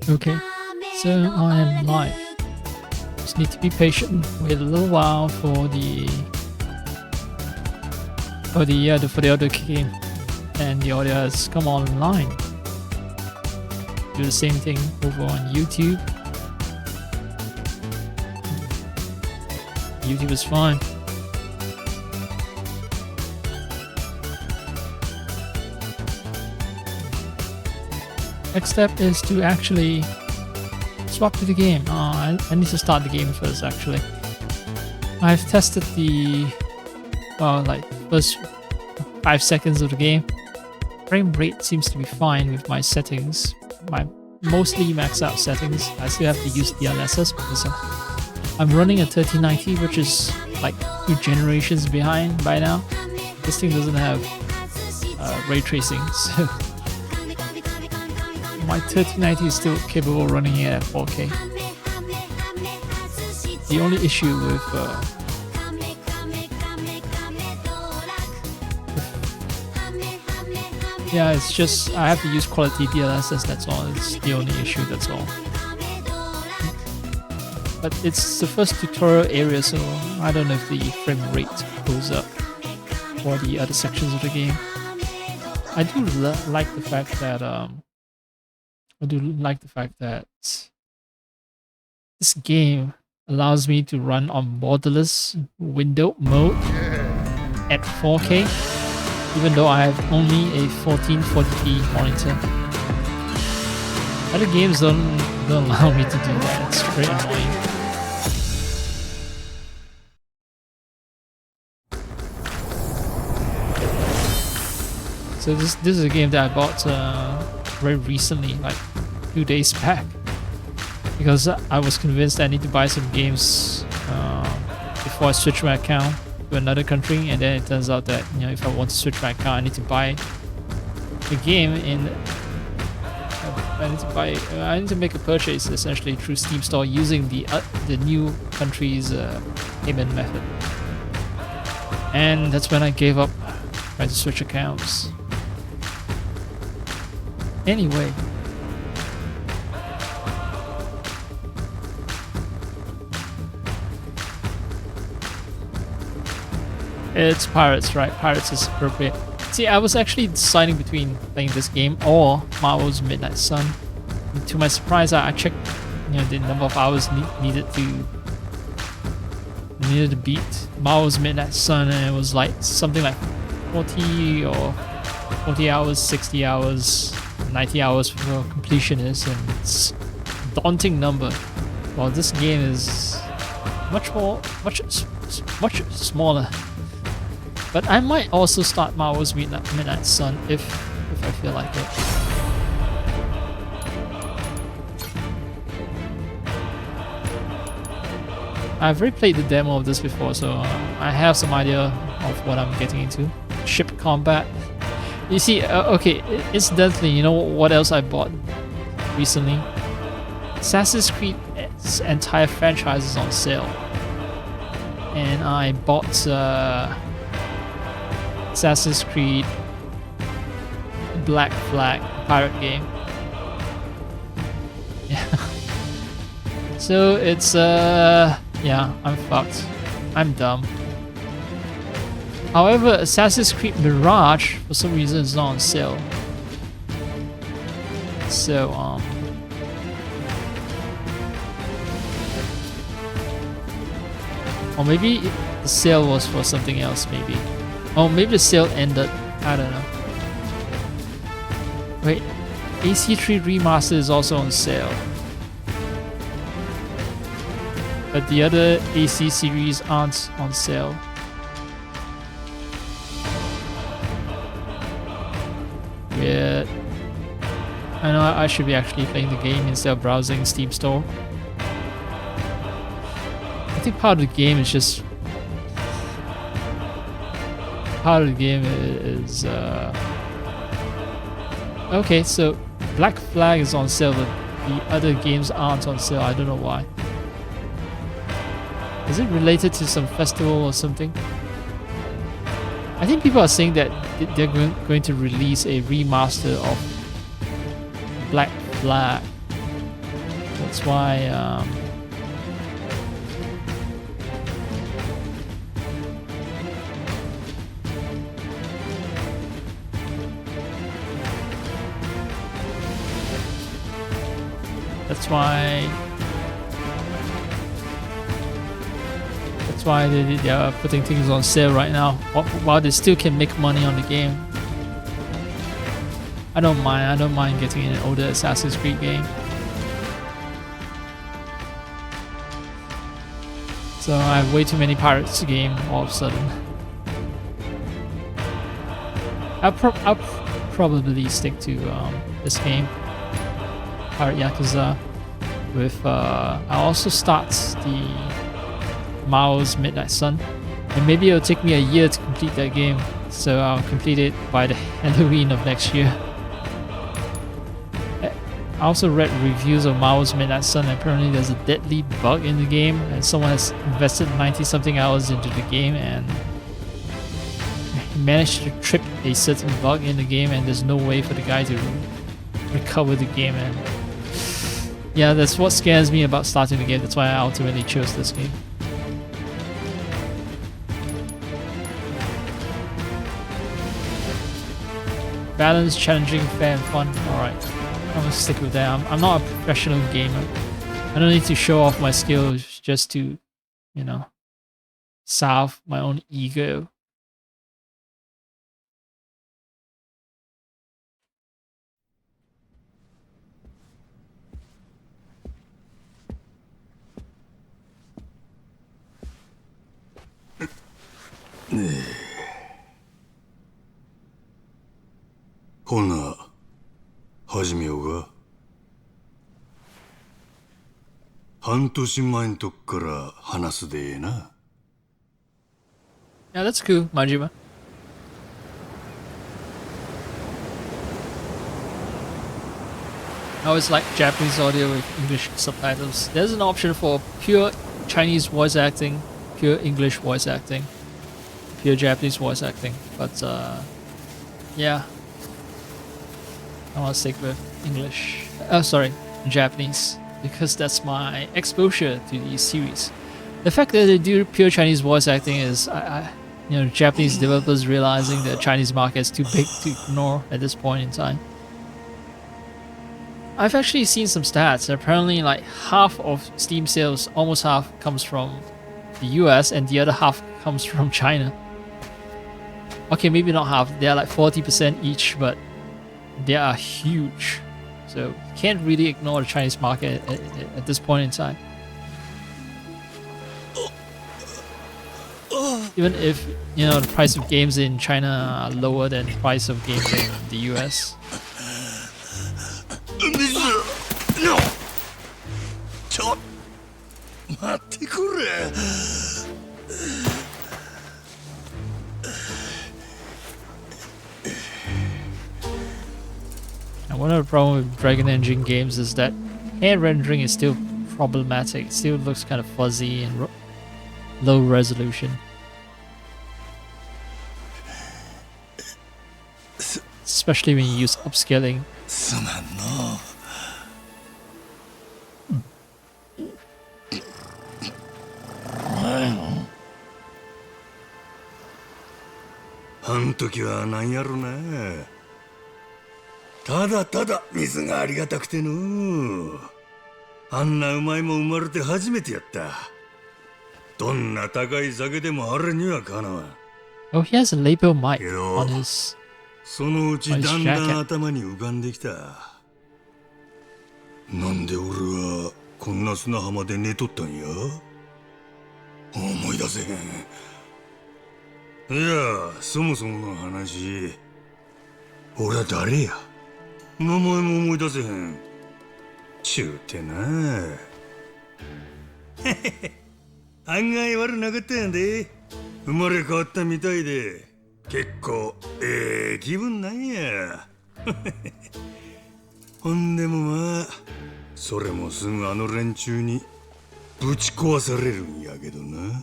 Okay, so I am live. Just need to be patient. Wait a little while for the audio kick in, and the audio has come online. Do the same thing over on YouTube. YouTube is fine. Next step is to actually swap to the game. I need to start the game first actually. I've tested the first 5 seconds of the game. Frame rate seems to be fine with my settings. My mostly maxed out settings. I still have to use DLSS because I'm running a 3090, which is like 2 generations behind by now. This thing doesn't have ray tracing, so my 3090 is still capable of running it at 4K. The only issue with yeah, it's just I have to use quality DLSS, that's all. It's the only issue, that's all. But it's the first tutorial area, so I don't know if the frame rate goes up for the other sections of the game. I do like the fact that this game allows me to run on borderless window mode at 4K, even though I have only a 1440p monitor. Other games don't allow me to do that. It's very annoying. So this is a game that I bought very recently, like 2 days back, because I was convinced I need to buy some games before I switch my account to another country, and then it turns out that if I want to switch my account, I need to buy the game in. I need to make a purchase essentially through Steam Store using the new country's payment method, and that's when I gave up trying to switch accounts. Anyway, it's Pirates, right? Pirates is appropriate. See, I was actually deciding between playing this game or Marvel's Midnight Sun. And to my surprise, I checked, the number of hours needed to beat Marvel's Midnight Sun, and it was like something like 40 hours, 60 hours, 90 hours for completion is, and it's a daunting number. Well, this game is much smaller. But I might also start Marvel's Midnight Sun if I feel like it. I've already played the demo of this before, so I have some idea of what I'm getting into. Ship combat. You see, okay, incidentally, you know what else I bought recently? Assassin's Creed's entire franchise is on sale. And I bought Assassin's Creed Black Flag pirate game. Yeah. So it's yeah, I'm fucked. I'm dumb. However, Assassin's Creed Mirage for some reason is not on sale. So or maybe the sale was for something else, maybe. Oh, maybe the sale ended. I don't know. Wait, AC3 Remaster is also on sale. But the other AC series aren't on sale. Weird. I know I should be actually playing the game instead of browsing Steam Store. I think part of the game is just... Part of the game is... Okay, so Black Flag is on sale, but the other games aren't on sale. I don't know why. Is it related to some festival or something? I think people are saying that they're going to release a remaster of Black Flag That's why they are putting things on sale right now, while they still can make money on the game. I don't mind getting an older Assassin's Creed game. So I have way too many Pirates game all of a sudden. I'll probably stick to this game, Pirate Yakuza. With I'll also start the Mao's Midnight Sun, and maybe it'll take me a year to complete that game, so I'll complete it by the Halloween of next year. I also read reviews of Mao's Midnight Sun, and apparently there's a deadly bug in the game, and someone has invested 90 something hours into the game and he managed to trip a certain bug in the game, and there's no way for the guy to recover the game. And yeah, that's what scares me about starting the game. That's why I ultimately chose this game. Balanced, challenging, fair and fun. Alright, I'm gonna stick with that. I'm not a professional gamer. I don't need to show off my skills just to, you know, salve my own ego.ほな、始めようか。半年前んとこから話すでええな。Yeah, that's cool, Majima. I always like Japanese audio with English subtitles. There's an option for pure Chinese voice acting, pure English voice acting, pure Japanese voice acting. But yeah, I want to stick with English. Sorry, Japanese, because that's my exposure to these series. The fact that they do pure Chinese voice acting is, you know, Japanese developers realizing the Chinese market is too big to ignore at this point in time. I've actually seen some stats. Apparently, like half of Steam sales, almost half, comes from the US, and the other half comes from China. Okay, maybe not half. They're like 40% each, but they are huge. So you can't really ignore the Chinese market at this point in time. Even if, you know, the price of games in China are lower than the price of games in the US. One of the problems with Dragon Engine games is that hand rendering is still problematic. It still looks kind of fuzzy and low resolution. Especially when you use upscaling. あん時はなんやろな。ただただ水がありがたくての。あんなうまいもん生まれて初めてやった。どんな高い酒でもあれにはかなわん。Oh, he has a label mic on his. そのうちだんだん頭に浮かんできた。なんで俺はこんな砂浜で寝とったんや。思い出せへん。いや、そもそもの話、俺は誰や。名前も思い出せへん。ちゅうてな。案外悪なかったんやで。生まれ変わったみたいで、結構気分なんや。ほんでもまあ、それもすぐあの連中にぶち壊されるんやけどな。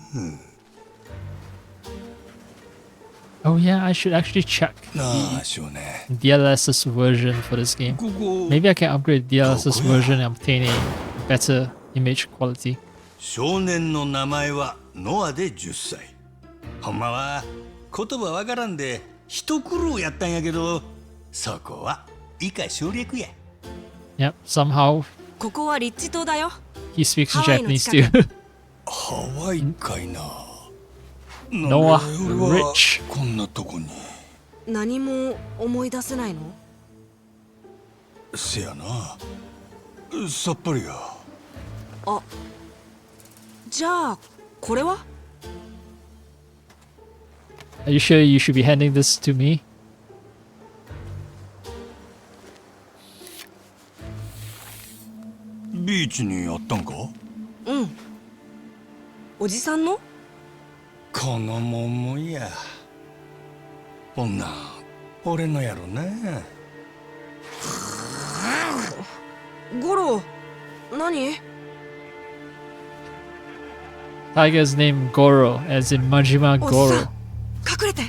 Oh yeah, I should actually check the DLSS version for this game. Maybe I can upgrade the DLSS version and obtain a better image quality. 少年の名前はノアで10歳。ほんまは言葉わからんで一苦労やったんやけど、そこは以下省略や。Yep, somehow ここはリッチ島だよ。 he speaks ハワイの Japanese 近く。 too. ハワイかいな。 Noah なんで俺は Rich. こんなとこに。何も思い出せないの？せやな。さっぱりや。あ、じゃあこれは？ Are you sure you should be handing this to me? ビーチにあったんか？うん。おじさんの？この桃や。女、俺のやろな。ゴロ、何？ Tiger's name Goro, as in Majima おじさん、 Goro. 隠れて。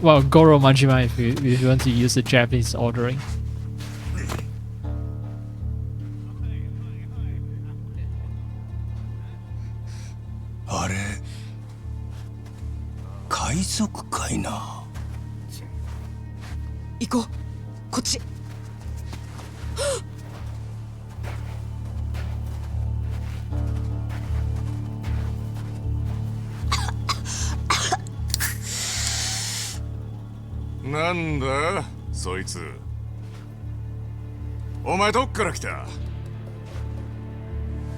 Well, Goro Majima if you want to use the Japanese ordering. あれ、海賊かいな。行こう。こっち。なんだそいつ。お前どっから来た？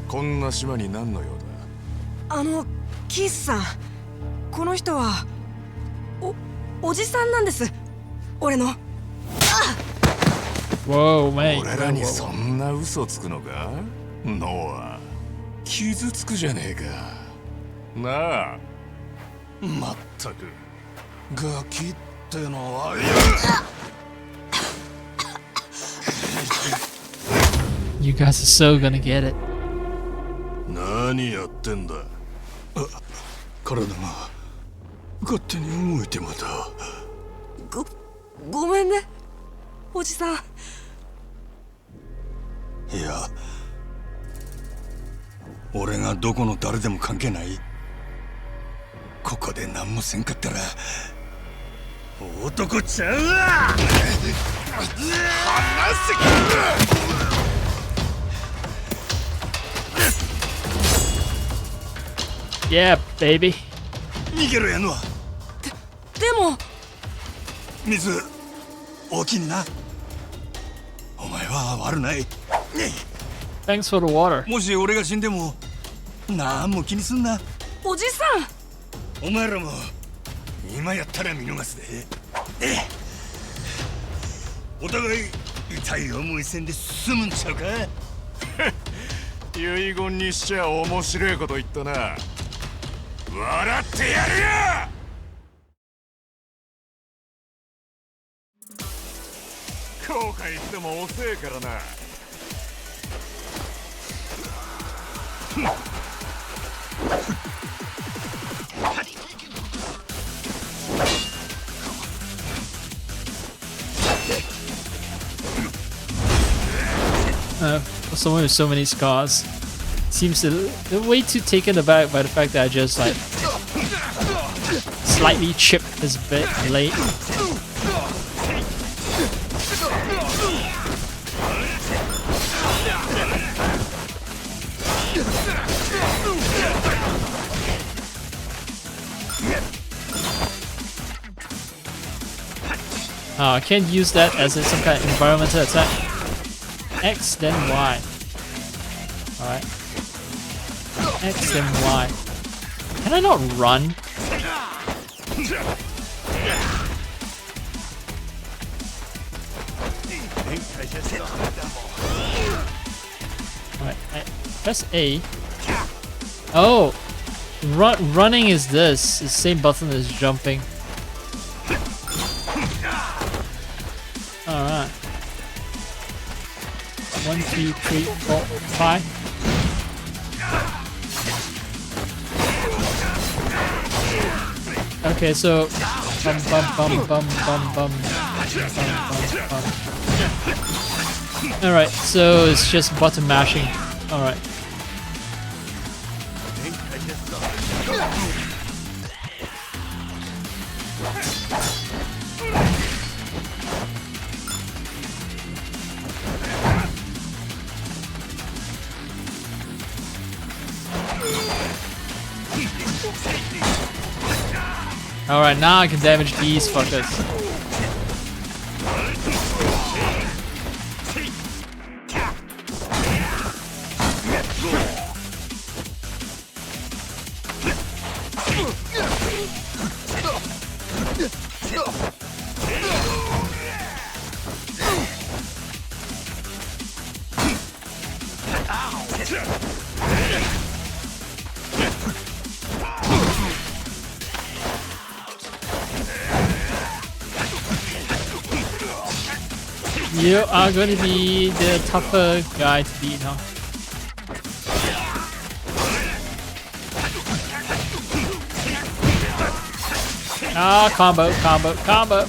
こんな島に何の用だ？キースさん、この人はおじさんなんです。俺の。 Whoa, mate. 俺らにそんな嘘つくのか？ノア、傷つくじゃねえか。なあ。まったく、ガキってのは。You guys are so gonna get it. 何やってんだ？体が勝手に動いてまた。ごめんね、おじさん。いや、俺がどこの誰でも関係ない。ここで何もせんかったら男ちゃうわ。離せ！ Yeah, baby. 逃げろやのは。でも水大きにな。お前は悪ない。 Thanks for the water. もし俺が死んでも何も気にすんな。おじさん。お前らも今やったら見逃すで。お互い痛い思いせんで済むんちゃうか。遺言にしちゃ面白いこと言ったな。笑ってやるよ。後悔しても遅えからな。For someone with so many scars, seems way too taken aback by the fact that I just like slightly chipped his blade. Oh, I can't use that as some kind of environmental attack. X then Y. Alright. X then Y. Can I not run? Alright, press A. Oh! Running is this. It's the same button as jumping. Alright. 1, 2, 3, 4, 5. Okay, so bum bum bum bum bum bum bum bum bum. Alright, so it's just button mashing. Alright. Alright, now I can damage these fuckers. You are going to be the tougher guy to beat, huh? Ah, combo, combo, combo.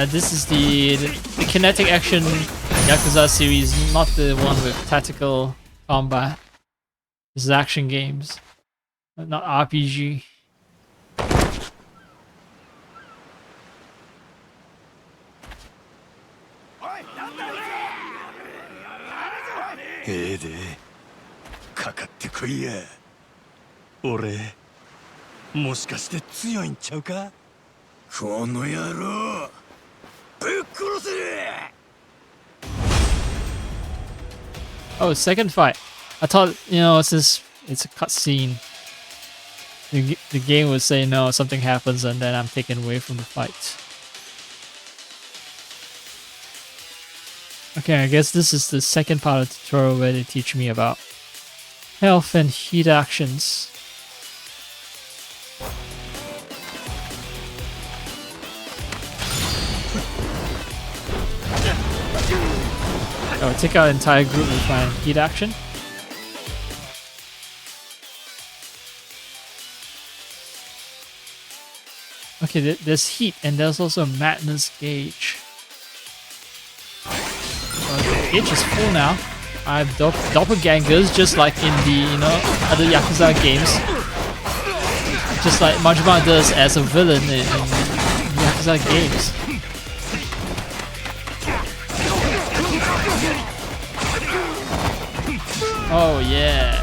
This is the kinetic action Yakuza series, not the one with tactical combat. This is action games, not RPG. Ede, かかってこいや。俺、もしかして強いんちゃうか？この野郎、ぶっ殺せ！ Oh, second fight. I thought, you know, since it's a cutscene, the game would say no, something happens and then I'm taken away from the fight. Okay, I guess this is the second part of the tutorial where they teach me about health and heat actions. Oh, take out an entire group with my heat action. Okay, there's heat and there's also a madness gauge. The gauge is full now. I have doppelgangers just like in the, you know, other Yakuza games. Just like Majima does as a villain in Yakuza games. Oh yeah.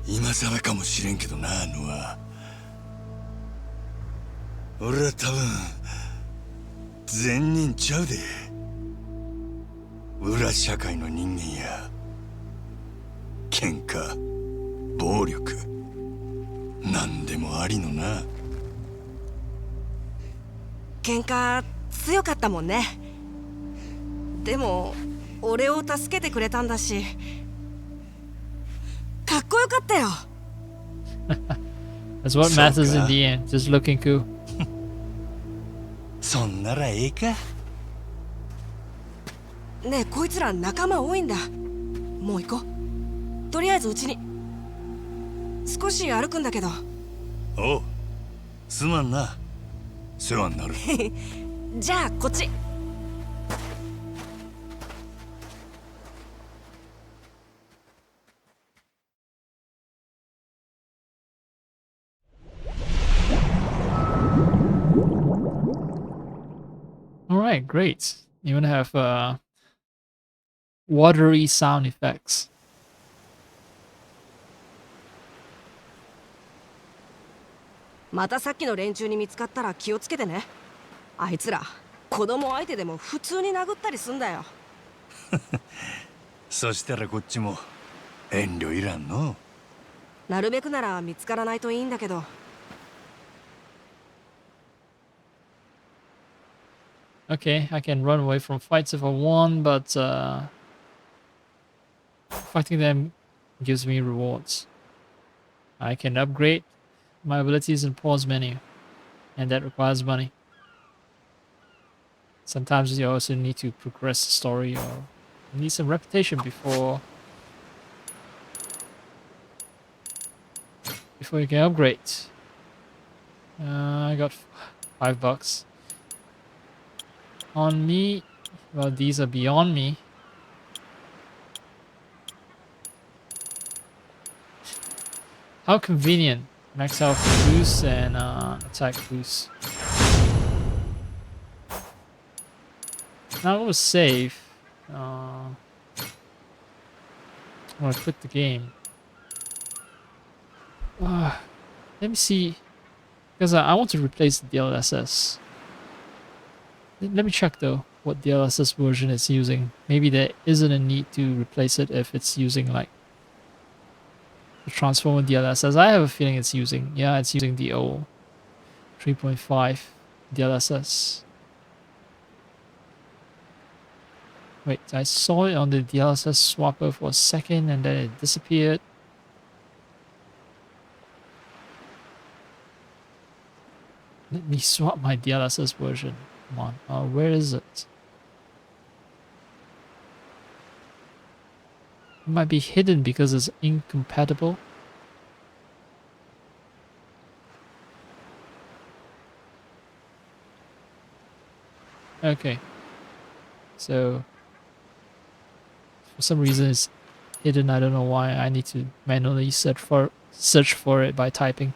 今更かもしれんけどな、ノア。俺は多分善人ちゃうで。裏社会の人間や喧嘩、暴力、何でもありのな。喧嘩強かったもんね。でも俺を助けてくれたんだし、かっこよかったよ。That's what matters in the end. Just looking cool. そんならええか。ねえ、こいつら仲間多いんだ。もう行こう。とりあえずうちに。少し歩くんだけど。おう、すまんな。世話になる。じゃあこっち。Alright, great. You want to have watery sound effects. またさっきの連中に見つかったら気をつけてね。あいつら子供相手でも普通に殴ったりすんだよ。そしたらこっちも遠慮いらんの。なるべくなら見つからないといいんだけど。Okay, I can run away from fights if I want, but fighting them gives me rewards. I can upgrade my abilities in pause menu, and that requires money. Sometimes you also need to progress the story or need some reputation before you can upgrade. I got $5 on me. Well, these are beyond me. How convenient. Max health boost and attack boost. Now it was safe. I'm gonna quit the game. Let me see. Because I want to replace the DLSS. Let me check though what DLSS version it's using. Maybe there isn't a need to replace it if it's using like the Transformer DLSS. I have a feeling it's using, yeah, it's using the old 3.5 DLSS. Wait, I saw it on the DLSS swapper for a second and then it disappeared. Let me swap my DLSS version. Come on, where is it? It might be hidden because it's incompatible. Okay. So, for some reason it's hidden. I don't know why. I need to manually search for it by typing.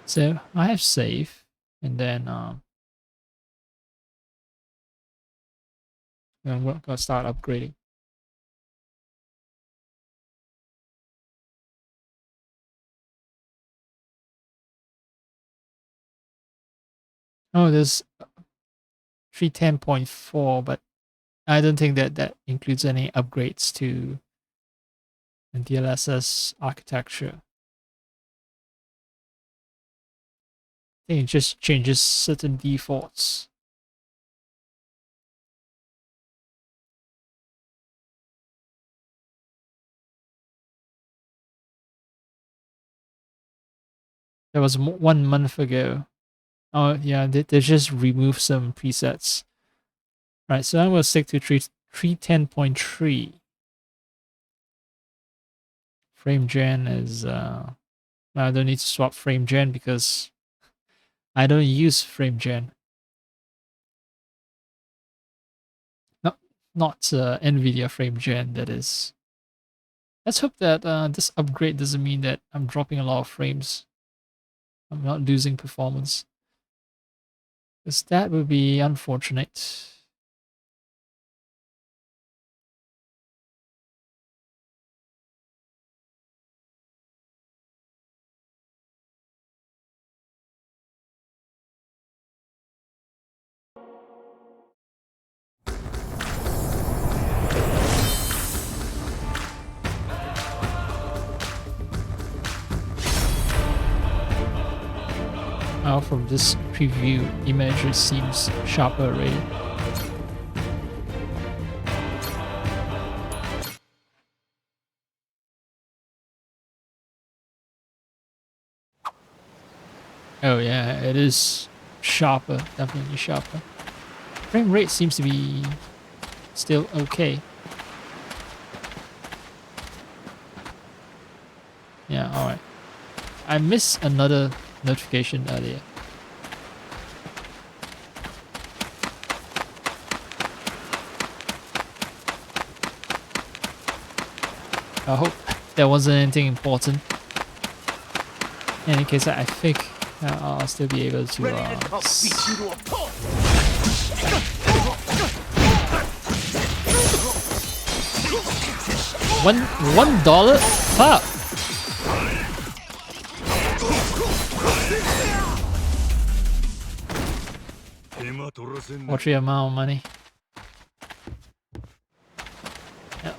So I have save, and then I'm gonna start upgrading. Oh, there's 310.4, but I don't think that includes any upgrades to the DLSS architecture. I think it just changes certain defaults. That was 1 month ago. Oh yeah, they just removed some presets. Right, so I'm gonna stick to 310.3. Frame gen is I don't need to swap frame gen because I don't use frame gen. Not NVIDIA frame gen, that is. Let's hope that this upgrade doesn't mean that I'm dropping a lot of frames. I'm not losing performance. Because that would be unfortunate. Now from this preview image, it seems sharper already. Oh yeah, it is sharper, definitely sharper. Frame rate seems to be still okay. Yeah, alright. I missed another notification earlier. I hope there wasn't anything important. In any case, I think I'll still be able to $1? Fuck! Watch the amount of money.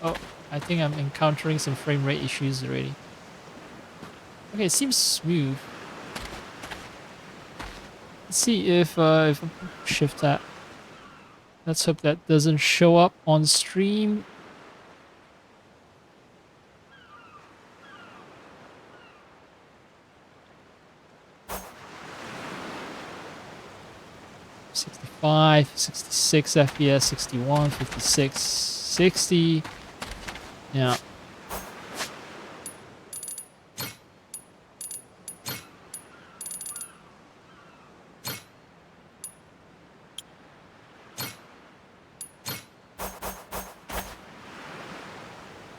Oh, I think I'm encountering some frame rate issues already. Okay, it seems smooth. Let's see if I shift that. Let's hope that doesn't show up on stream. "65, 66 FPS, 61, 56, 60. Yeah.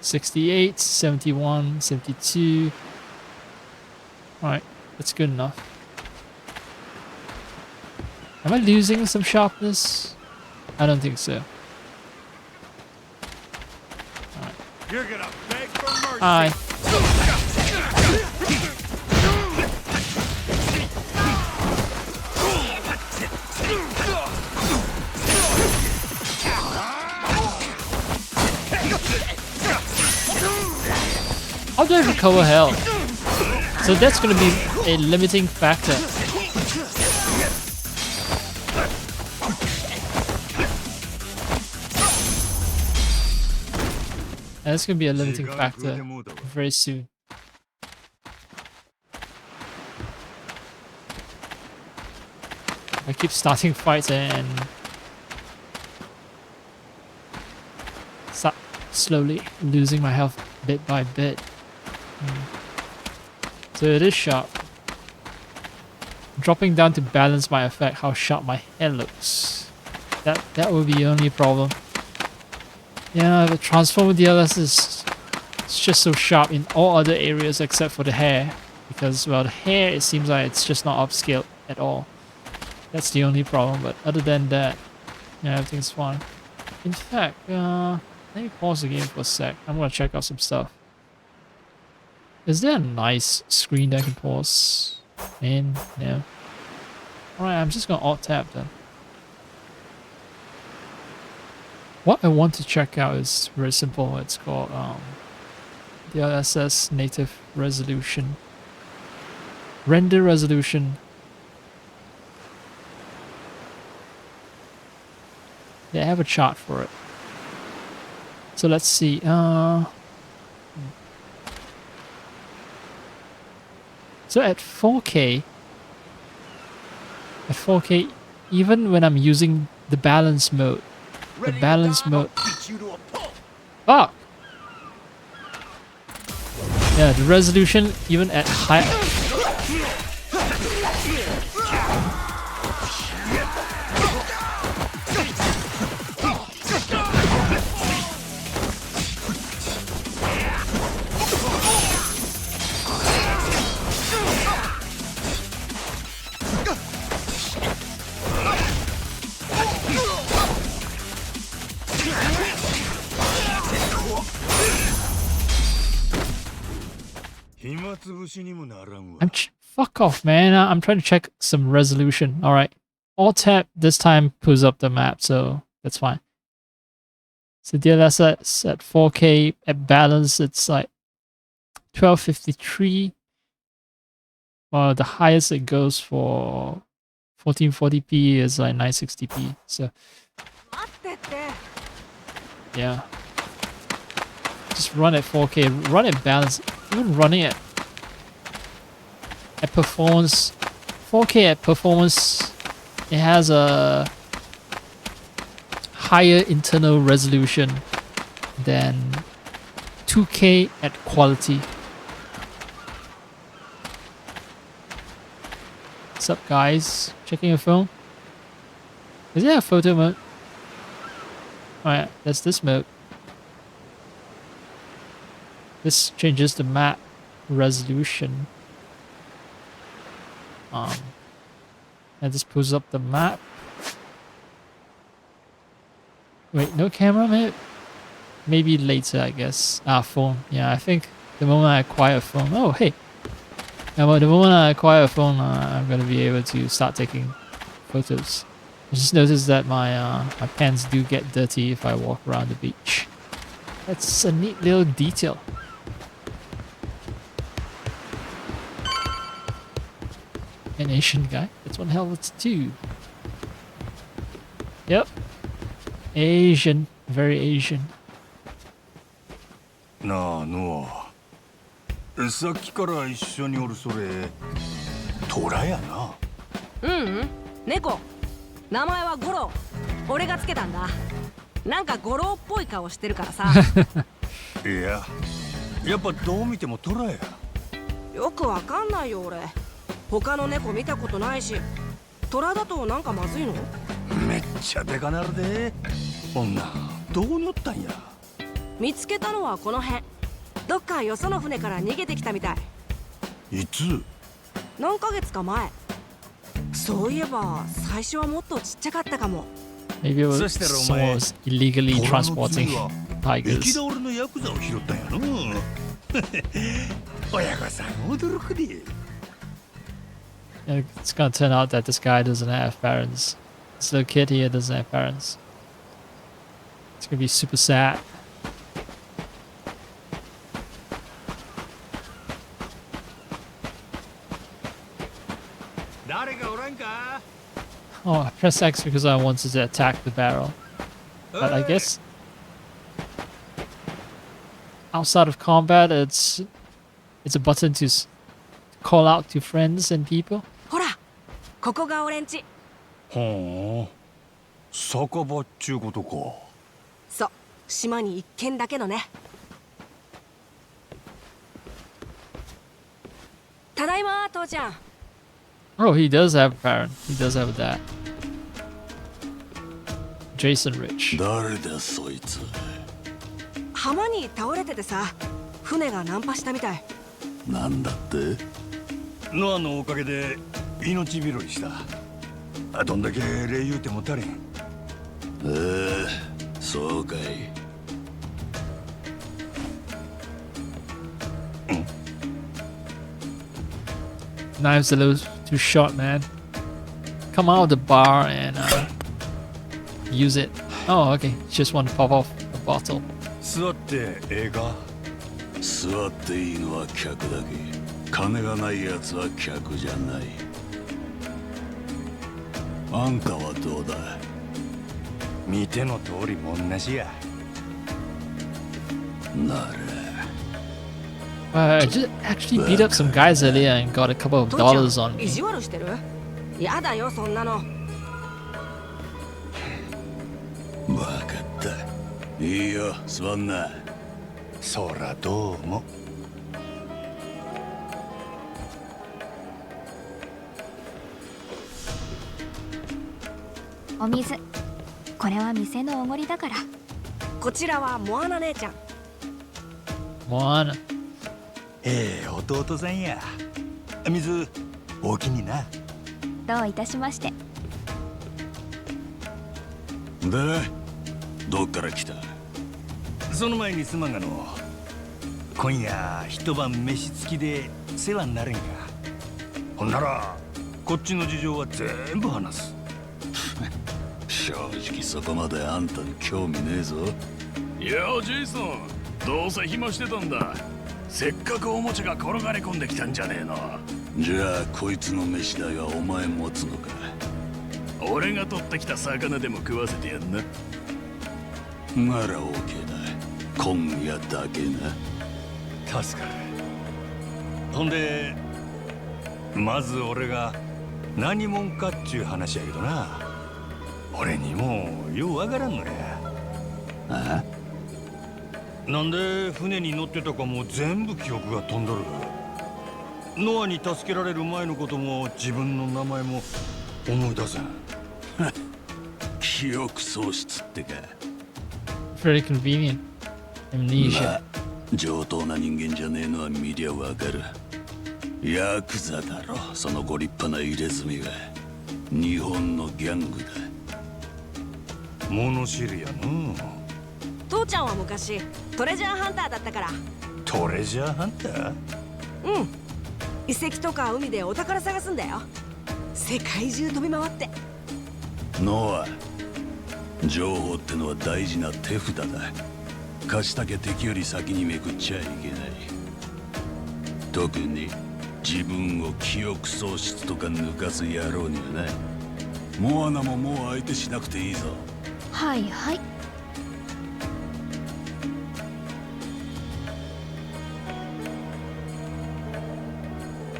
"68, 71, 72. Alright, that's good enough. Am I losing some sharpness? I don't think so. Alright. You're gonna beg for mercy. Hi. How do I recover health? So that's gonna be a limiting factor. That's gonna be a limiting factor very soon. I keep starting fights and start slowly losing my health bit by bit. So it is sharp. Dropping down to balance might affect how sharp my hair looks. That would be the only problem. Yeah, the transformer DLS is it's just so sharp in all other areas except for the hair. Because, well, the hair, it seems like it's just not upscaled at all. That's the only problem, but other than that, yeah, everything's fine. In fact, let me pause the game for a sec. I'm gonna check out some stuff. Is there a nice screen that I can pause in? No. Alright, I'm just gonna alt-tab then. What I want to check out is very simple. It's called DLSS native resolution. Render resolution. They have a chart for it. So let's see. So at 4K, even when I'm using the balance mode, fuck! Yeah, the resolution even at high. Fuck off, man. I'm trying to check some resolution. Alright. Alt-tab this time pulls up the map, so that's fine. So DLSS at 4K at balance, it's like 1253. Well, the highest it goes for 1440p is like 960p. So yeah. Just run at 4K, run at balance, even running at performance, 4K at performance, it has a higher internal resolution than 2K at quality. What's up, guys? Checking your phone? Is there a photo mode? Alright, that's this mode. This changes the map resolution. And this pulls up the map. Wait, no camera mode? Maybe later, I guess. Phone. Yeah, I think the moment I acquire a phone. Oh, hey. Well, the moment I acquire a phone, I'm gonna be able to start taking photos. I just noticed that my pants do get dirty if I walk around the beach. That's a neat little detail. An Asian guy? That's one hell of a tattoo. Yep. Asian. Very Asian. なあノア、さっきから一緒におるそれトラやな。猫。名前はゴロ。俺がつけたんだ。なんかゴロっぽい顔してるからさ。いや、やっぱどう見てもトラや。よくわかんないよ俺。他の猫見たことないし。トラだとなんかまずいの？めっちゃでかなるで。女どう乗ったんや。見つけたのはこの辺。どっかよその船から逃げてきたみたい。いつ？何ヶ月か前。そういえば最初はもっとちっちゃかったかも。Maybe it was someone was illegally transporting 生き tigers. 倒れのヤクザを拾ったんやの。親御さん驚くで。It's gonna turn out that this guy doesn't have parents. This little kid here doesn't have parents. It's gonna be super sad. Oh, I pressed X because I wanted to attack the barrel. But I guess outside of combat, it's a button to call out to friends and people. ほら、ここが俺んち。ほう、酒場っちゅうことか。そう、島に一軒だけのね。ただいま、父ちゃん。Oh, he does have a parent. He does have a dad. Jason Rich. 誰だそいつ。浜に倒れててさ、船が難破したみたい。なんだって？ノアのおかげで命拾いした。どんだけ礼言うても足りん。そうかい。Knives a little too short, man. Come out of the bar and use it. Oh, okay. Just want to pop off the bottle. 座ってええか？座っていいのは客だけ。金がないやつは客じゃない。あんたはどうだ？見ての通りも同じや。なら。I just actually beat up some guys earlier and got a couple of dollars on 意 me. 地悪してる？やだよそんなの。わかった。いいよ、座んな。そらどうも。お水。これは店のおごりだから。こちらはモアナ姉ちゃん。Moana. 弟さんや。水、おおきにな。どういたしまして。で、どっから来た？その前にすまんがの。今夜一晩飯付きで世話になれんか。ほんならこっちの事情は全部話す。正直そこまであんたに興味ねえぞ。いやジェイソン、どうせ暇してたんだ。せっかくおもちゃが転がり込んできたんじゃねえの。じゃあこいつの飯代はお前持つのか？俺が取ってきた魚でも食わせてやんな。なら OK だ。今夜だけな。助かる。ほんでまず俺が何者かっちゅう話やけどな。俺にもようわからんのや。あ？なんで船に乗ってたかも全部記憶が飛んどる。ノアに助けられる前のことも自分の名前も思い出せん。記憶喪失ってか。Very convenient. Amnesia. まあ上等な人間じゃねえのは見りゃわかる。ヤクザだろ、そのご立派な入れ墨が。日本のギャングだ。物知りやの。父ちゃんは昔トレジャーハンターだったから。トレジャーハンター？うん。遺跡とか海でお宝探すんだよ。世界中飛び回って。ノア、情報ってのは大事な手札だ。貸したけ敵より先にめくっちゃいけない。特に自分を記憶喪失とか抜かす野郎にはな。モアナももう相手しなくていいぞ。はいはい。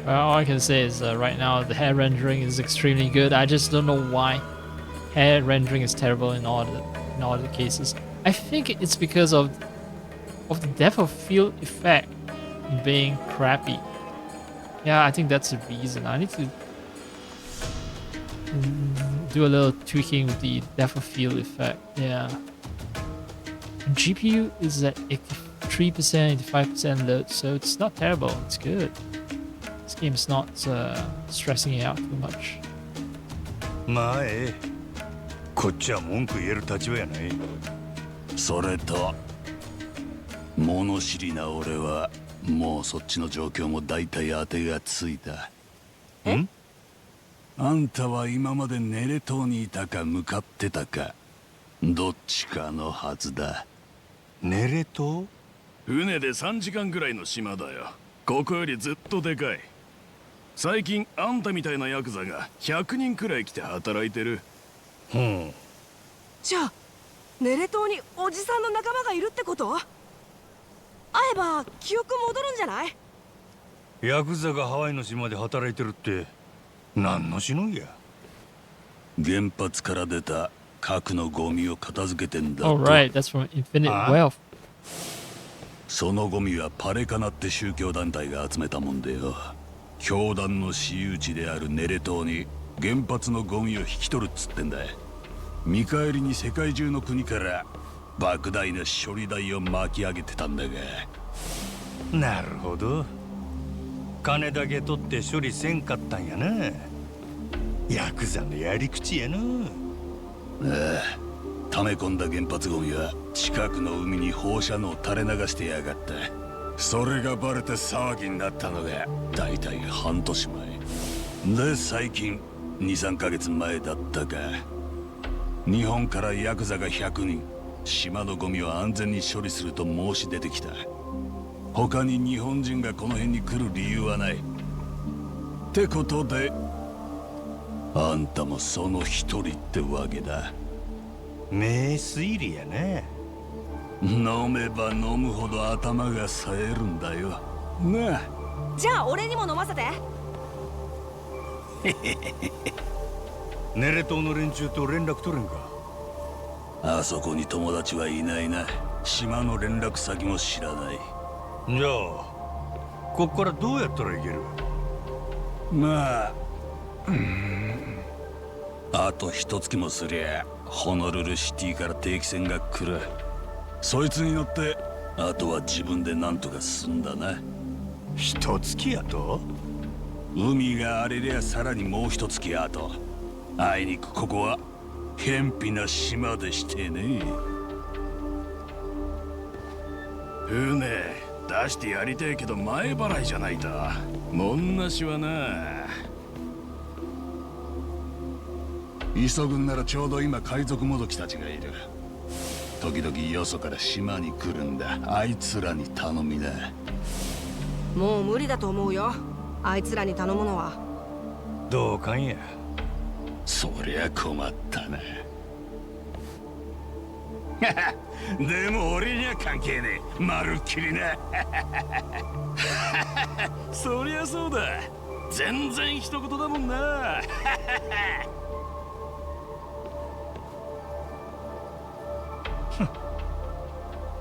All I can say is right now the hair rendering is extremely good. I just don't know why hair rendering is terrible in all the cases. I think it's because of the depth of field effect being crappy. Yeah, I think that's the reason. I need to do a little tweaking with the depth of field effect. Yeah. GPU is at 83%, 85% load, so it's not terrible. It's good. This game is not stressing you out too much. まあこっちは文句言える立場やない。それと物知りな俺はもうそっちの状況も大体当てがついた。ん？あんたは今までネレ島にいたか向かってたかどっちかのはずだ。ネレ島？船で3時間ぐらいの島だよ。ここよりずっとでかい。最近あんたみたいなヤクザが100人くらい来て働いてる。じゃあネレ島におじさんの仲間がいるってこと？会えば記憶戻るんじゃない？ヤクザがハワイの島で働いてるって何のしのぎや？原発から出た核のゴミを片付けてんだと。 Alright, that's from Infinite Wealth. そのゴミはパレカナって宗教団体が集めたもんでよ。教団の私有地であるネレ島に原発のゴミを引き取るっつってんだ。見返りに世界中の国から莫大な処理代を巻き上げてたんだが。なるほど。金だけ取って処理せんかったんやな。ヤクザのやり口やな。ああ、溜め込んだ原発ゴミは近くの海に放射能を垂れ流してやがった。それがバレて騒ぎになったのがだいたい半年前で、最近 2,3 ヶ月前だったか、日本からヤクザが100人島のゴミを安全に処理すると申し出てきた。他に日本人がこの辺に来る理由はないってことで、あんたもその一人ってわけだ。名推理やね。飲めば飲むほど頭が冴えるんだよなあ。じゃあ俺にも飲ませて。ネレ島の連中と連絡取れんか？あそこに友達はいないな。島の連絡先も知らない。じゃあこっからどうやったらいける？まああと一月もすりゃホノルルシティから定期船が来る。そいつに乗ってあとは自分で何とかすんだな。一月やと？海が荒れりゃさらにもう一月やと。あいにくここは偏僻な島でしてね。船出してやりてえけど前払いじゃないと。もんなしはな。急ぐんならちょうど今海賊もどきたちがいる。時々よそから島に来るんだ。あいつらに頼みな。もう無理だと思うよ、あいつらに頼むのは。どうかんや。そりゃ困ったな。でも俺には関係ねえ。まるっきりな。そりゃそうだ。全然一言だもんな。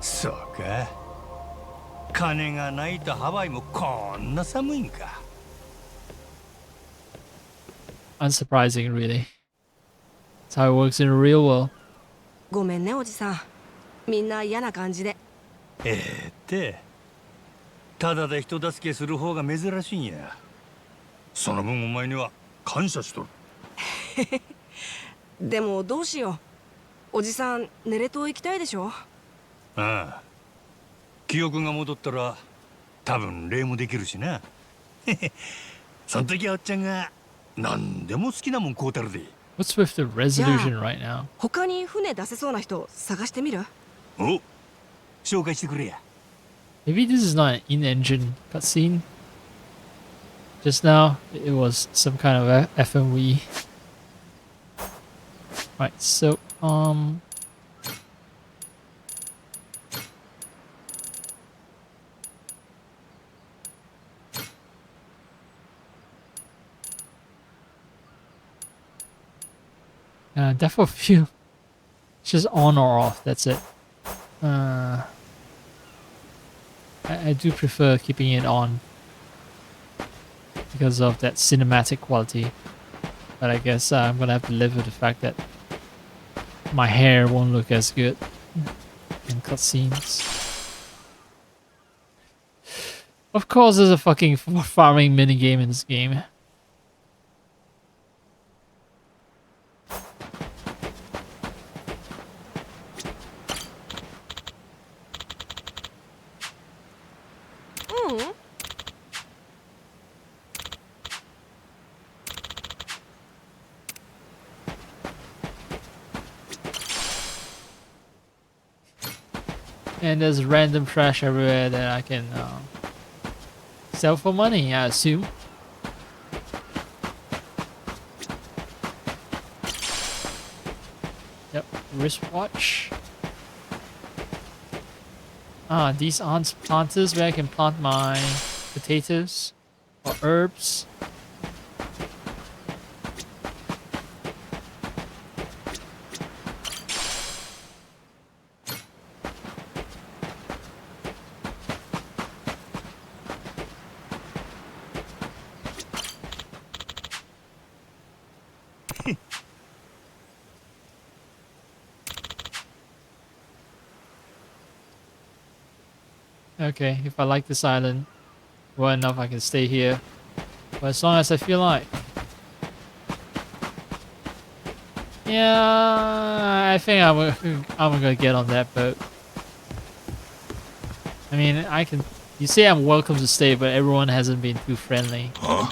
そうか。金がないとハワイもこんな寒いんか。Unsurprising, really. That's how it works in the real world. ごめんねおじさん、みんな嫌な感じで。ただで人助けする方が珍しいんや。その分お前には感謝しとる。でもどうしよう、おじさんネレ島行きたいでしょ。ああ、記憶が戻ったら多分礼もできるしな。その時はおっちゃんが何でも好きなもん買うたるで。 What's with the resolution right now? 他に船出せそうな人探してみる？お、紹介してくれや。 Maybe this is not an in-engine cutscene. Just now, it was some kind of FMV. Right, so, depth of field. It's just on or off, that's it. I do prefer keeping it on because of that cinematic quality. But I guess I'm gonna have to live with the fact that my hair won't look as good in cutscenes. Of course, there's a fucking farming minigame in this game. And there's random trash everywhere that I can sell for money, I assume. Yep, wristwatch. Ah, these aren't planters where I can plant my potatoes or herbs. Okay, if I like this island well enough, I can stay here. But as long as I feel like. Yeah, I think I'm gonna get on that boat. I mean, I can. You say I'm welcome to stay, but everyone hasn't been too friendly. Huh?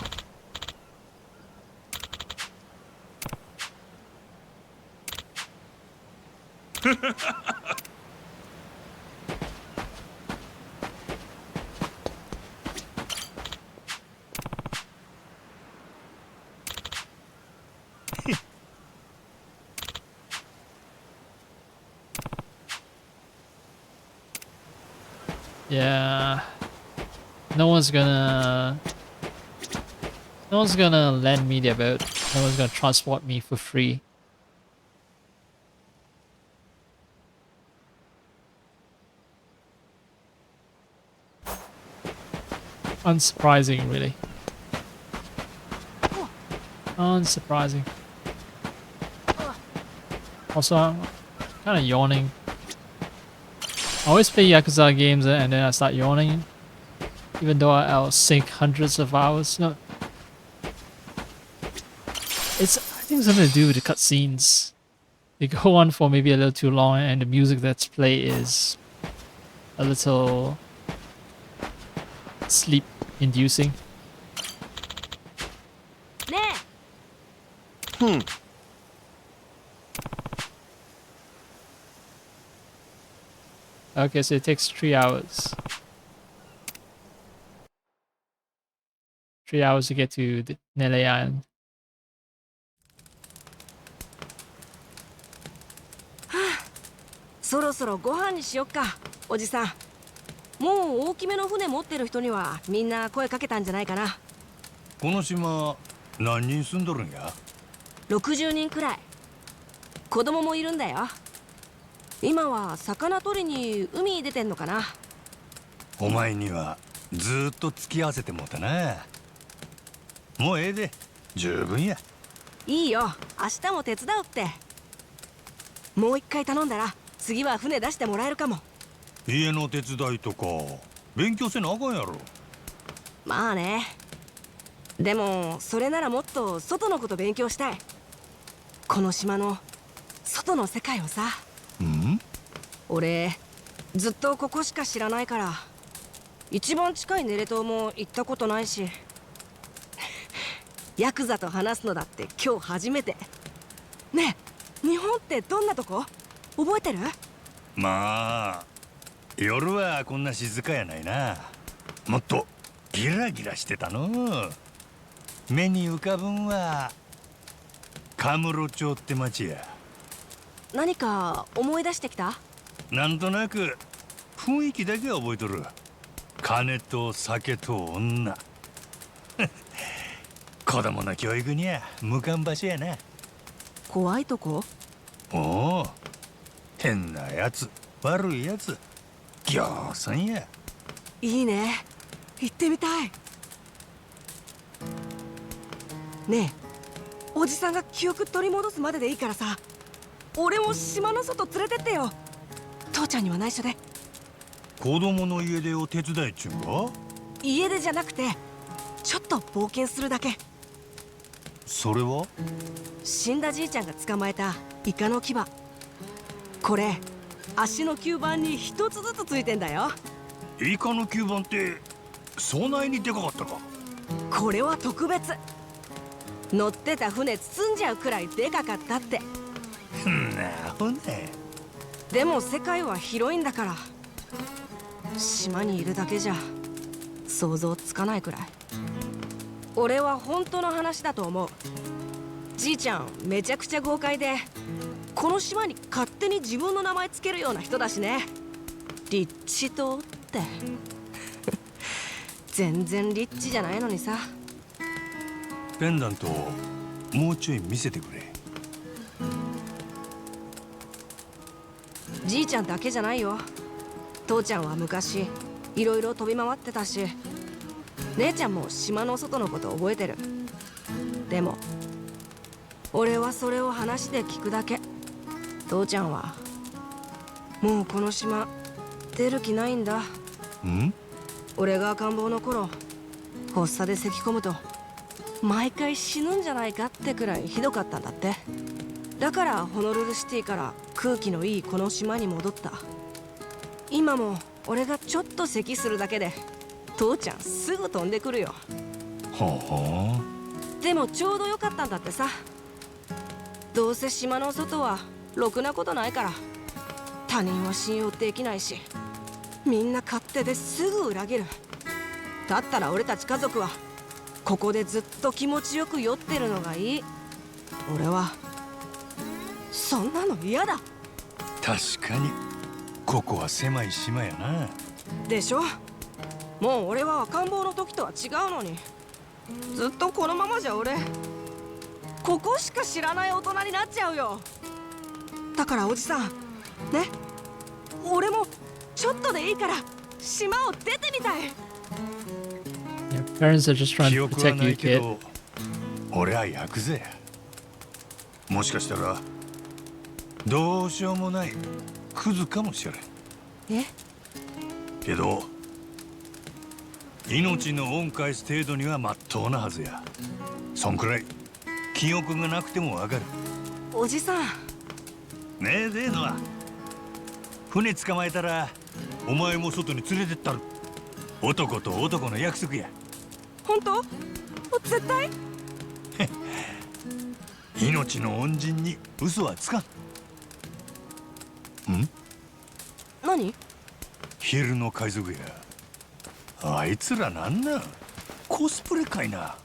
Yeah. No one's gonna lend me their boat. No one's gonna transport me for free. Unsurprising, really. Unsurprising. Also, I'm kind of yawning. I always play Yakuza games and then I start yawning. Even though I'll sink hundreds of hours. No. I think it's something to do with the cutscenes. They go on for maybe a little too long and the music that's played is a little sleep inducing. Okay, so it takes 3 hours. 3 hours to get to the Nele Island. Ah, そろそろご飯にしよっか、おじさん。もう大きめの船持ってる人にはみんな声かけたんじゃないかな。この島何人住んどるんや？ 60人くらい。子供もいるんだよ。今は魚取りに海に出てんのかな。お前にはずーっと付き合わせてもうたな。もうええで、十分や。いいよ、明日も手伝うって。もう一回頼んだら次は船出してもらえるかも。家の手伝いとか勉強せなあかんやろ。まあね。でもそれならもっと外のこと勉強したい。この島の外の世界をさ。うん？俺ずっとここしか知らないから、一番近いネレ島も行ったことないし。ヤクザと話すのだって今日初めて。ねえ、日本ってどんなとこ覚えてる？まあ夜はこんな静かやないな。もっとギラギラしてたの。目に浮かぶんはカムロ町って町や。何か思い出してきた？なんとなく雰囲気だけは覚えとる。金と酒と女。子供の教育には無関場所やな。怖いとこ？おお、変なやつ、悪いやつ、ぎょうさんや。いいね、行ってみたい。ねえ、おじさんが記憶取り戻すまででいいからさ、俺も島の外連れてってよ。父ちゃんには内緒で。子供の家出を手伝いっちゅうか？家出じゃなくてちょっと冒険するだけ。それは？死んだじいちゃんが捕まえたイカの牙。これ足の吸盤に一つずつついてんだよ。イカの吸盤ってそないにでかかったか？これは特別。乗ってた船包んじゃうくらいでかかったって。なほんね。でも世界は広いんだから、島にいるだけじゃ想像つかないくらい。俺は本当の話だと思う。じいちゃんめちゃくちゃ豪快で、この島に勝手に自分の名前つけるような人だしね。リッチ島って全然リッチじゃないのにさ。ペンダントもうちょい見せてくれ。じいちゃんだけじゃないよ。父ちゃんは昔いろいろ飛び回ってたし、姉ちゃんも島の外のこと覚えてる。でも俺はそれを話で聞くだけ。父ちゃんはもうこの島出る気ないんだ。ん？俺が赤ん坊の頃発作で咳込むと毎回死ぬんじゃないかってくらいひどかったんだって。だからホノルルシティから空気のいいこの島に戻った。今も俺がちょっと咳するだけで父ちゃんすぐ飛んでくるよ。はでもちょうどよかったんだってさ。どうせ島の外はろくなことないから、他人は信用できないし、みんな勝手ですぐ裏切る。だったら俺たち家族はここでずっと気持ちよく酔ってるのがいい。俺はそんなの嫌だ。確かにここは狭い島やな。でしょ。もう俺は赤ん坊の時とは違うのに、ずっとこのままじゃ俺ここしか知らない大人になっちゃうよ。だからおじさんね、俺もちょっとでいいから島を出てみたい。 Your parents are just trying 記 to 憶は protect な you, いけ kid. ど、俺はヤクザや。もしかしたらどうしようもないクズかもしれん。え？けど命の恩返す程度にはまっとうなはずや。そんくらい記憶がなくてもわかる。おじさん。ねえでのは船捕まえたらお前も外に連れてったる。男と男の約束や。本当？絶対？命の恩人に嘘はつかん。何？昼の海賊や。あいつらなんなん？コスプレかいな。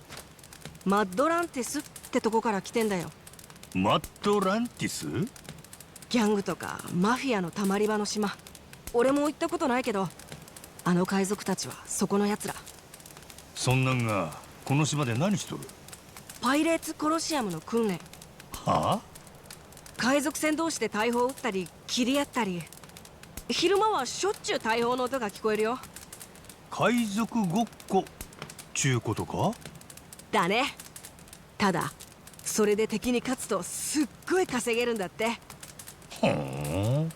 マッドランティスってとこから来てんだよ。マッドランティス？ギャングとかマフィアのたまり場の島。俺も行ったことないけど、あの海賊たちはそこのやつら。そんなんがこの島で何しとる？パイレーツコロシアムの訓練。はあ？海賊船同士で大砲撃ったり切り合ったり、昼間はしょっちゅう大砲の音が聞こえるよ。海賊ごっこちゅうことか？だね。ただそれで敵に勝つとすっごい稼げるんだって。ほーん。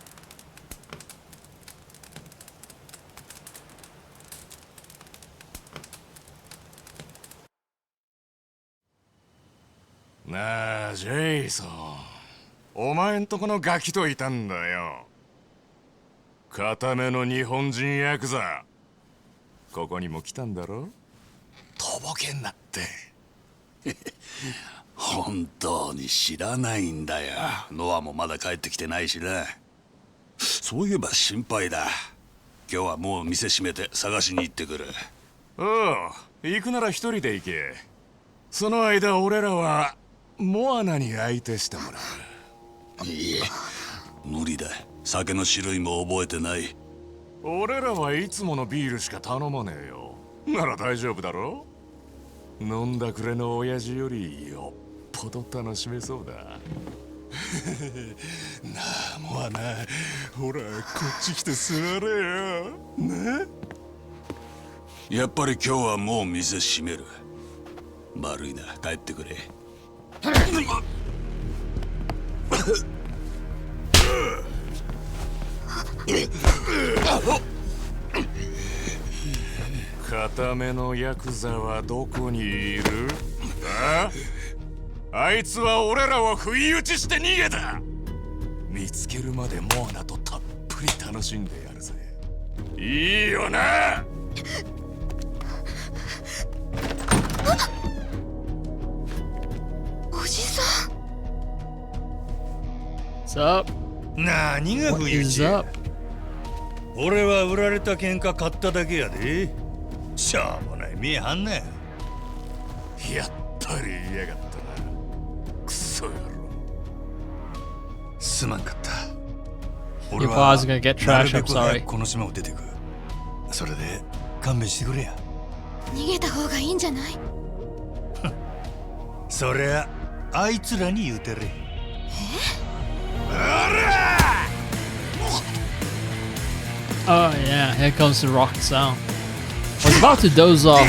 なあジェイソン、お前んとこのガキといたんだよ。固めの日本人ヤクザ。ここにも来たんだろ。とぼけんなって。本当に知らないんだよ。ノアもまだ帰ってきてないしな。そういえば心配だ。今日はもう店閉めて探しに行ってくる。おう、行くなら一人で行け。その間俺らはモアナに相手してもらう。いいえ、無理だ。酒の種類も覚えてない。俺らはいつものビールしか頼まねえよ。なら大丈夫だろ。飲んだくれの親父よりよっぽど楽しめそうだ。なあモアナ、ほらこっち来て座れよ。ね。やっぱり今日はもう店閉める。悪いな、帰ってくれ。固めのヤクザはどこにいる？あいつは俺らを不意打ちして逃げた。見つけるまでモアナとたっぷり楽しんでやるぜ。いいよな。おじさん。What's up? 何が What 不意打 is ちや。 up? 俺は売られた喧嘩買っただけやで。しょうもない見えはんなよ。やっぱり言いやがったな。クソ野郎。すまんかった。 Your bar's gonna get な trashed, る I'm べく早 sorry. くこの島を出てく。それで勘弁してくれや。逃げた方がいいんじゃない？そりゃあいつらに言うてれ。Oh yeah, here comes the rock sound. I was about to doze off.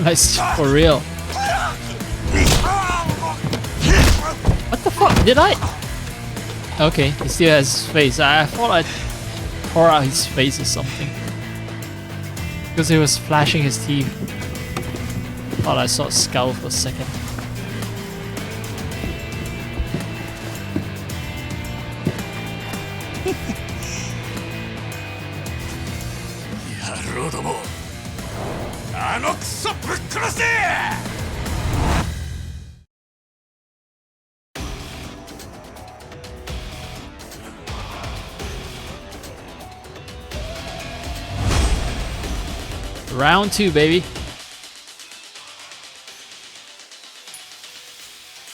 Like, for real. What the fuck? Did I? Okay, he still has his face. I thought I tore out his face or something. Because he was flashing his teeth. Thought I saw a skull for a second. Round 2, baby.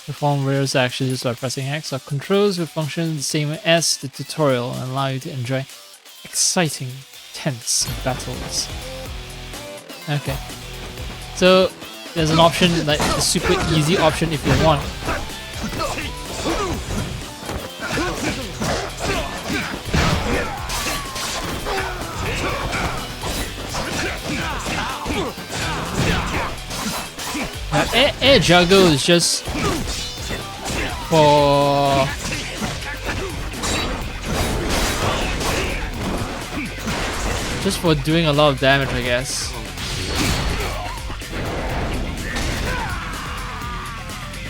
Perform various actions by pressing X. Our controls will function the same as the tutorial and allow you to enjoy exciting, tense battles. Okay. So, there's an option, like a super easy option if you want. Air juggle is just for doing a lot of damage, I guess.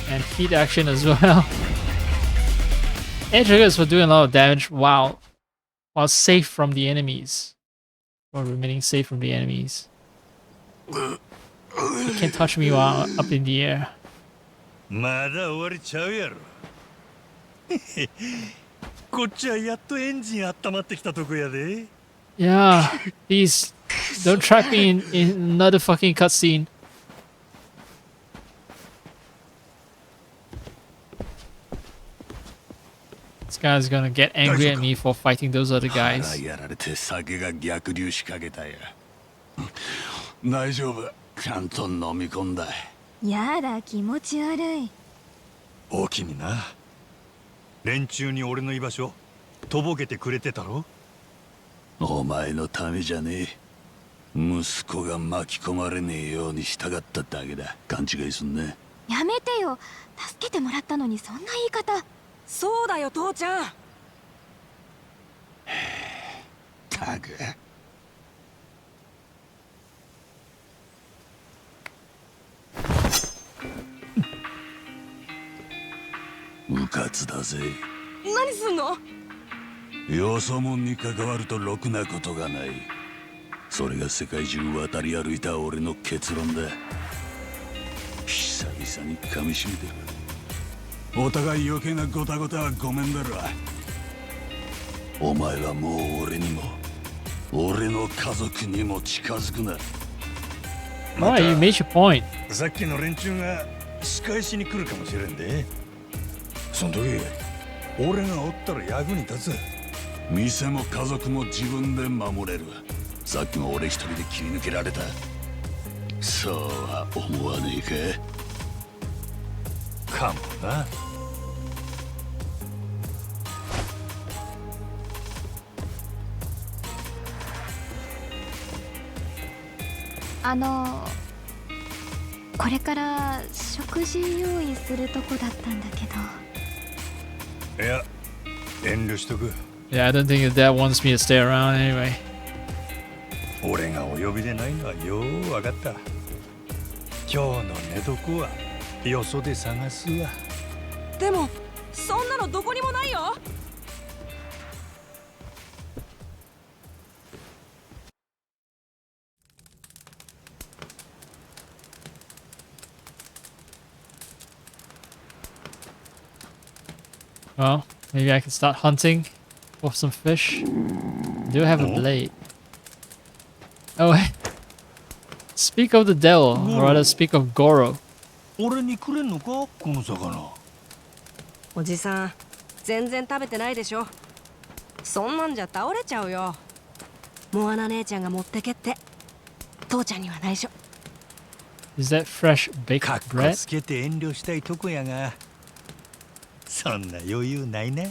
And heat action as well. Air juggle is for doing a lot of damage while safe from the enemies. Or remaining safe from the enemies. You can't touch me while up in the air. まだ終わりちゃうやろ。こっちはやっとエンジン温まってきたとこやで。Yeah, please don't trap me in another fucking cutscene. This guy's gonna get angry at me for fighting those other guys. やられて酒が逆流しかけたや。大丈夫。ちゃんと飲み込んだ。やだ、気持ち悪い。大きにな。連中に俺の居場所とぼけてくれてたろ。お前のためじゃねえ。息子が巻き込まれねえようにしたかっただけだ。勘違いすんな。やめてよ。助けてもらったのにそんな言い方。そうだよ父ちゃん。たく。うかつだぜ。何すんの？よそ者に関わるとろくなことがない。それが世界中渡り歩いた俺の結論だ。久々に噛みしめてる。お互い余計なゴタゴタはごめんだろ。お前はもう俺にも俺の家族にも近づくな。 Alright, you made your point. さっきの連中が仕返しに来るかもしれんで。その時俺がおったら役に立つ。店も家族も自分で守れる。さっきも俺一人で切り抜けられた。そうは思わねえか。かもな。これから食事用意するとこだったんだけど。いや、遠慮しとく。Yeah, I don't think your dad wants me to stay around anyway. 俺がお呼びでないのはよう分かった。今日の寝床はよそで探すわ。でもそんなのどこにもないよ。Well, maybe I can start hunting for some fish. I do have a blade. Oh, wait. Speak of the devil, or rather speak of Goro. 俺にくれんのかこの魚。おじさん全然食べてないでしょ。そんなんじゃ倒れちゃうよ。モアナ姉ちゃんが持ってけって。父ちゃんには内緒。 Is that fresh か baked っこ bread? つけて遠慮したいとこやが、そんな余裕ないな。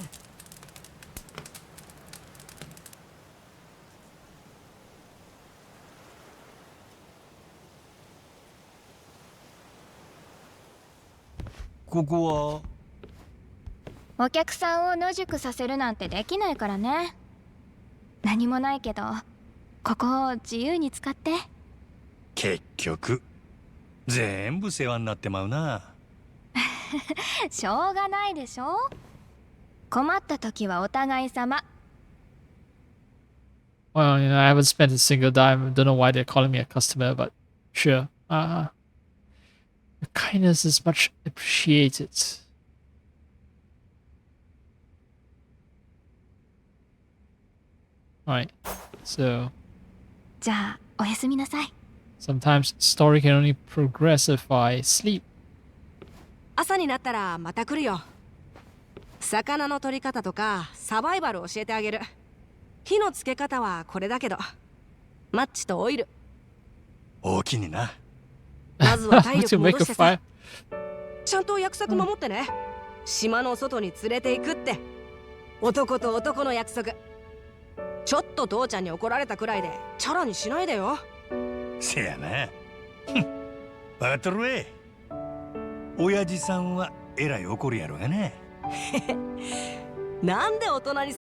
ここはお客さんを野宿させるなんてできないからね。何もないけど、ここを自由に使って。結局全部世話になってまうな。しょうがないでしょ。困った時はお互い様。Well, I haven't spent a single dime. Don't know why they're calling me a customer, but sure. Your kindness is much appreciated. Alright, so じゃあおやすみなさい。 sometimes story can only progress if I sleep. 朝になったらまた来るよ。魚の取り方とかサバイバル教えてあげる。火のつけ方はこれだけど、マッチとオイル。大きにな。まずは体 To 力 make 戻 a してさ。 fire. ちゃんと約束守ってね。島の外に連れて行くって。男と男の約束。ちょっと父ちゃんに怒られたくらいでチャラにしないでよ。せやな。分かっとるわ。親父さんはえらい怒るやろがね。なんで大人に